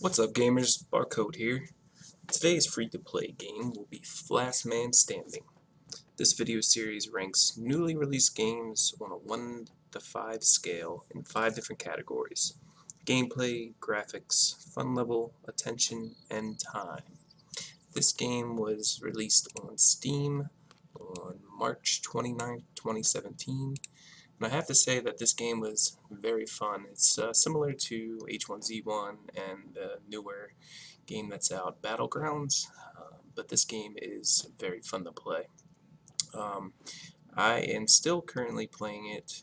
What's up, gamers? Barcode here. Today's free-to-play game will be Last Man Standing. This video series ranks newly released games on a 1 to 5 scale in 5 different categories: gameplay, graphics, fun level, attention, and time. This game was released on Steam on March 29th, 2017. And I have to say that this game was very fun. It's similar to H1Z1 and the newer game that's out, Battlegrounds, but this game is very fun to play. Um, I am still currently playing it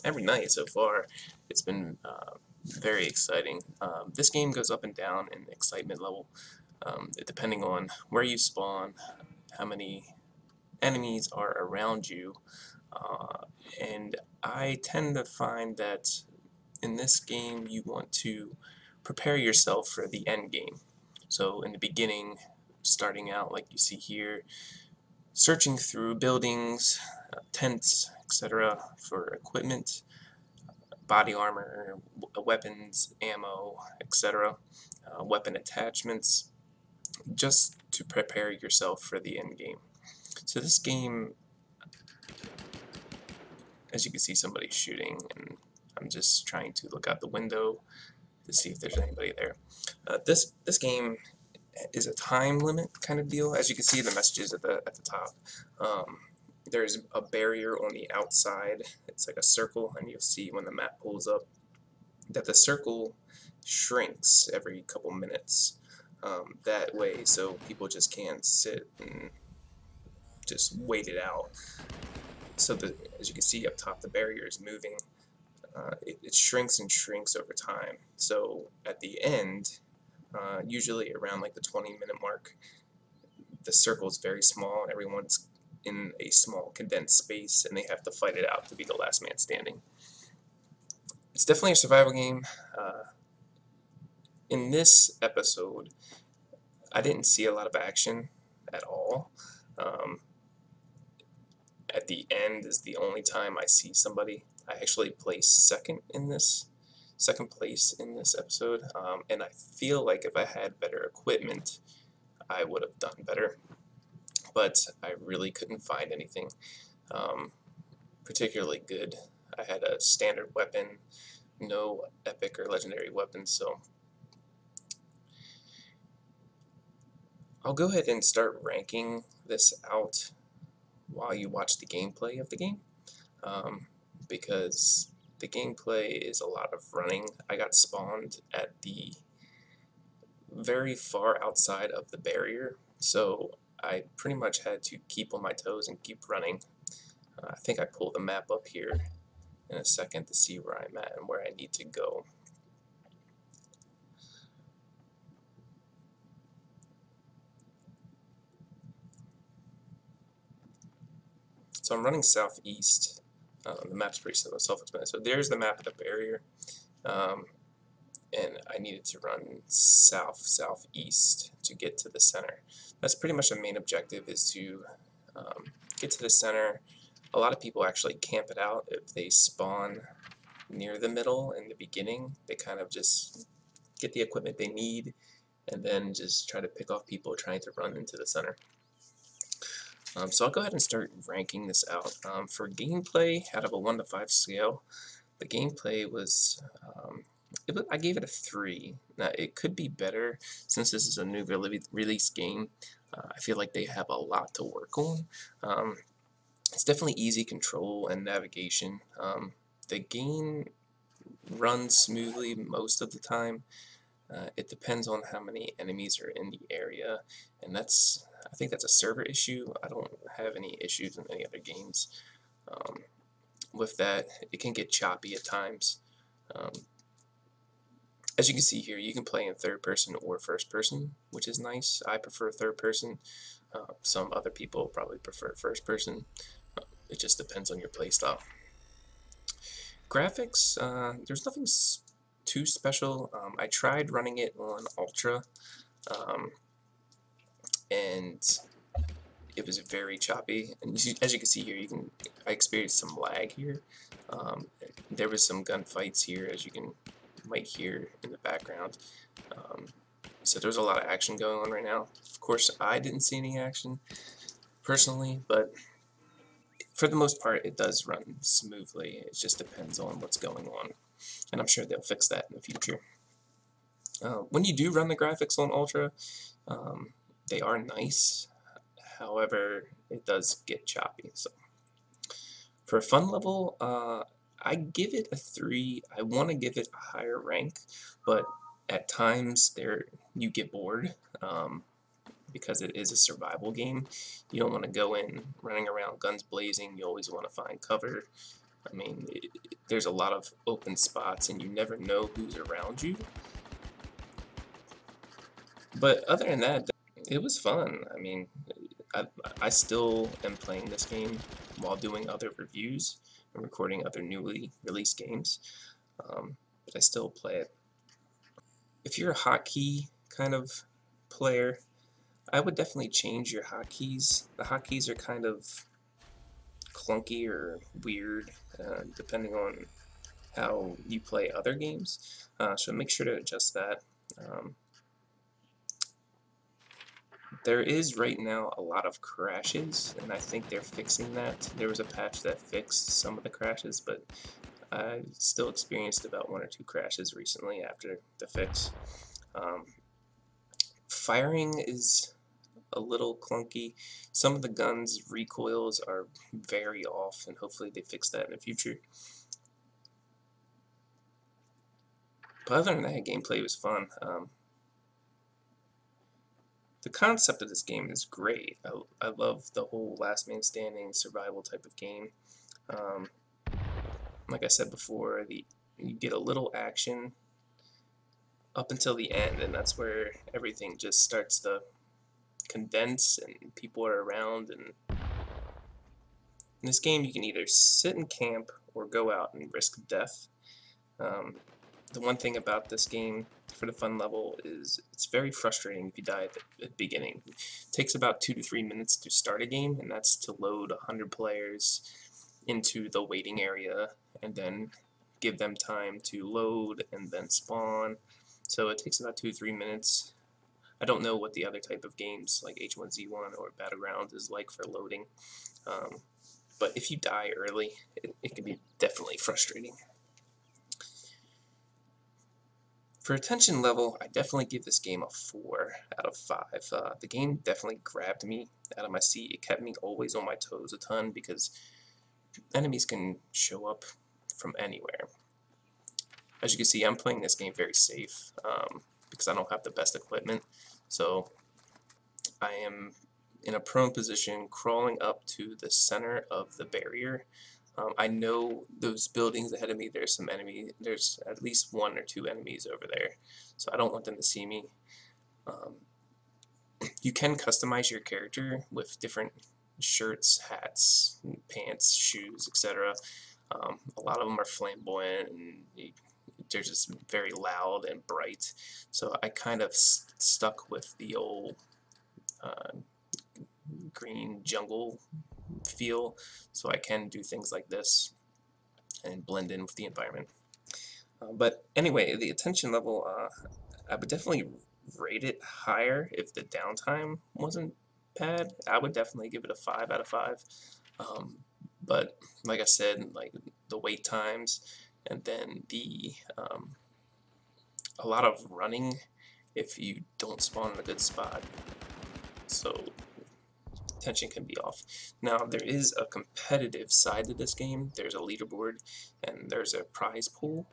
every night so far. It's been very exciting. This game goes up and down in excitement level, depending on where you spawn, how many enemies are around you, and I tend to find that in this game you want to prepare yourself for the end game. So in the beginning, starting out like you see here, searching through buildings, tents, etc. for equipment, body armor, weapons, ammo, etc., weapon attachments, just to prepare yourself for the end game. So this game, as you can see, somebody's shooting, and I'm just trying to look out the window to see if there's anybody there. This game is a time limit kind of deal. As you can see, the messages at the top. There's a barrier on the outside. It's like a circle, and you'll see when the map pulls up that the circle shrinks every couple minutes. That way, so people just can't sit and just wait it out. So as you can see up top, the barrier is moving. It shrinks and shrinks over time. So at the end, usually around like the 20-minute mark, the circle is very small. Everyone's in a small condensed space, and they have to fight it out to be the last man standing. It's definitely a survival game. In this episode, I didn't see a lot of action at all. At the end is the only time I see somebody. I actually placed second place in this episode, and I feel like if I had better equipment, I would have done better. But I really couldn't find anything particularly good. I had a standard weapon, no epic or legendary weapons, so I'll go ahead and start ranking this out while you watch the gameplay of the game, because the gameplay is a lot of running. I got spawned at the very far outside of the barrier, so I pretty much had to keep on my toes and keep running. I think I pull the map up here in a second to see where I'm at and where I need to go. So I'm running southeast. The map's pretty self-explanatory. So there's the map of the barrier, and I needed to run southeast to get to the center. That's pretty much the main objective, is to get to the center. A lot of people actually camp it out if they spawn near the middle in the beginning. They kind of just get the equipment they need and then just try to pick off people trying to run into the center. So I'll go ahead and start ranking this out. For gameplay, out of a 1 to 5 scale, the gameplay was, I gave it a 3. Now, it could be better since this is a new release game. I feel like they have a lot to work on. It's definitely easy control and navigation. The game runs smoothly most of the time. It depends on how many enemies are in the area, and I think that's a server issue. I don't have any issues in any other games with that. It can get choppy at times. As you can see here, you can play in third person or first person, which is nice. I prefer third person. Some other people probably prefer first person. It just depends on your playstyle. Graphics, there's nothing too special. I tried running it on Ultra, and it was very choppy. And as you can see here, I experienced some lag here. There was some gunfights here, as you can you might hear in the background. So there's a lot of action going on right now. Of course, I didn't see any action personally, but for the most part, it does run smoothly. It just depends on what's going on, and I'm sure they'll fix that in the future. When you do run the graphics on Ultra, they are nice. However, it does get choppy. So for a fun level, I give it a 3. I want to give it a higher rank, but at times you get bored. Because it is a survival game. You don't want to go in running around guns blazing. You always want to find cover. I mean, there's a lot of open spots and you never know who's around you. But other than that, it was fun. I mean, I still am playing this game while doing other reviews and recording other newly released games, but I still play it. If you're a hotkey kind of player, I would definitely change your hotkeys. The hotkeys are kind of clunky or weird, depending on how you play other games. So make sure to adjust that. There is right now a lot of crashes, and I think they're fixing that. There was a patch that fixed some of the crashes, but I still experienced about 1 or 2 crashes recently after the fix. Firing is a little clunky. Some of the guns' recoils are very off, and hopefully they fix that in the future. But other than that, gameplay was fun. The concept of this game is great. I love the whole last man standing survival type of game. Like I said before, you get a little action up until the end, and that's where everything just starts to condense and people are around. And in this game, you can either sit in camp or go out and risk death. The one thing about this game for the fun level is it's very frustrating if you die at the beginning. It takes about 2 to 3 minutes to start a game, and that's to load 100 players into the waiting area and then give them time to load and then spawn. So it takes about 2 to 3 minutes. I don't know what the other type of games like H1Z1 or Battlegrounds is like for loading, but if you die early, it can be definitely frustrating. For attention level, I definitely give this game a 4 out of 5. The game definitely grabbed me out of my seat. It kept me always on my toes a ton because enemies can show up from anywhere. As you can see, I'm playing this game very safe because I don't have the best equipment. So I am in a prone position, crawling up to the center of the barrier. I know those buildings ahead of me, there's some enemy, there's at least 1 or 2 enemies over there, so I don't want them to see me. You can customize your character with different shirts, hats, pants, shoes, etc. A lot of them are flamboyant and they're just very loud and bright, so I kind of stuck with the old green jungle feel, so I can do things like this and blend in with the environment. But anyway, the attention level, I would definitely rate it higher if the downtime wasn't bad. I would definitely give it a 5 out of 5. But like I said, like the wait times and then a lot of running if you don't spawn in a good spot. So tension can be off. Now there is a competitive side to this game. There's a leaderboard and there's a prize pool.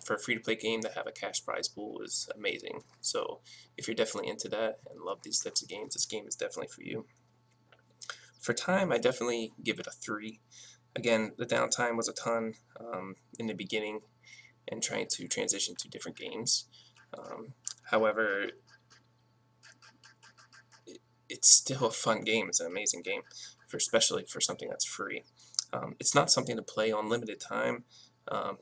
For a free-to-play game to have a cash prize pool is amazing. So if you're definitely into that and love these types of games, this game is definitely for you. For time, I definitely give it a 3. Again, the downtime was a ton in the beginning and trying to transition to different games. However, it's still a fun game. It's an amazing game, especially for something that's free. It's not something to play on limited time.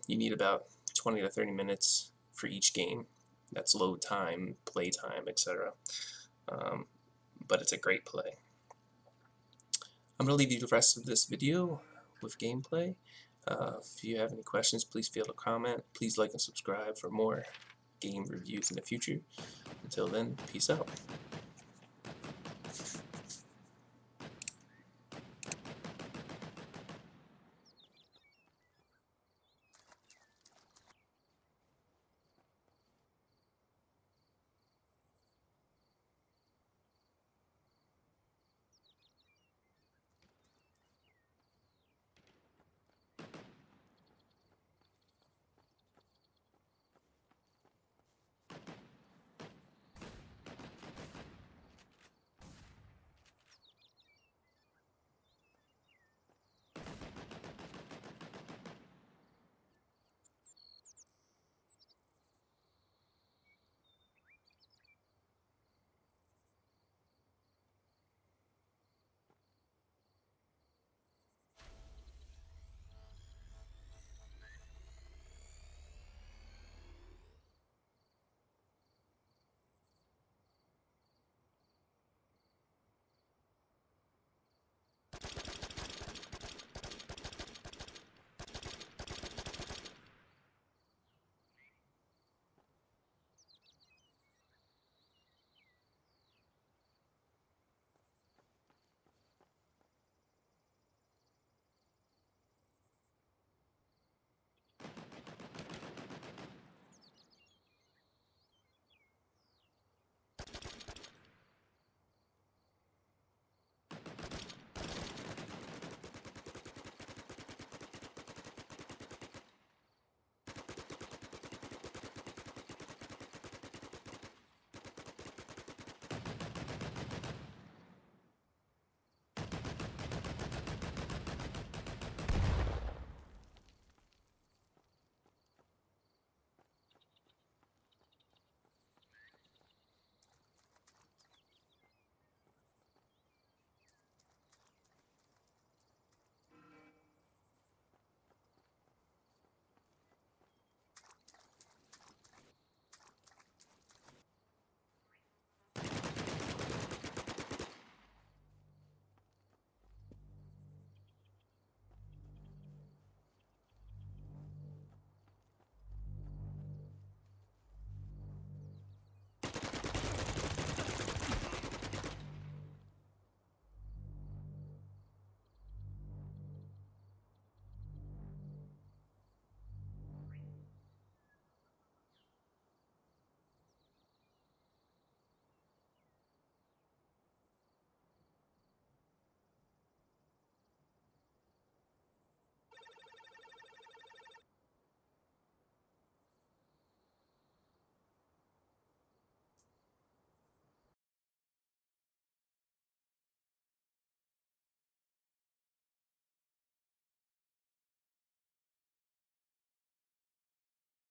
You need about 20 to 30 minutes for each game. That's load time, play time, etc. But it's a great play. I'm going to leave you the rest of this video with gameplay. If you have any questions, please feel to comment. Please like and subscribe for more game reviews in the future. Until then, peace out.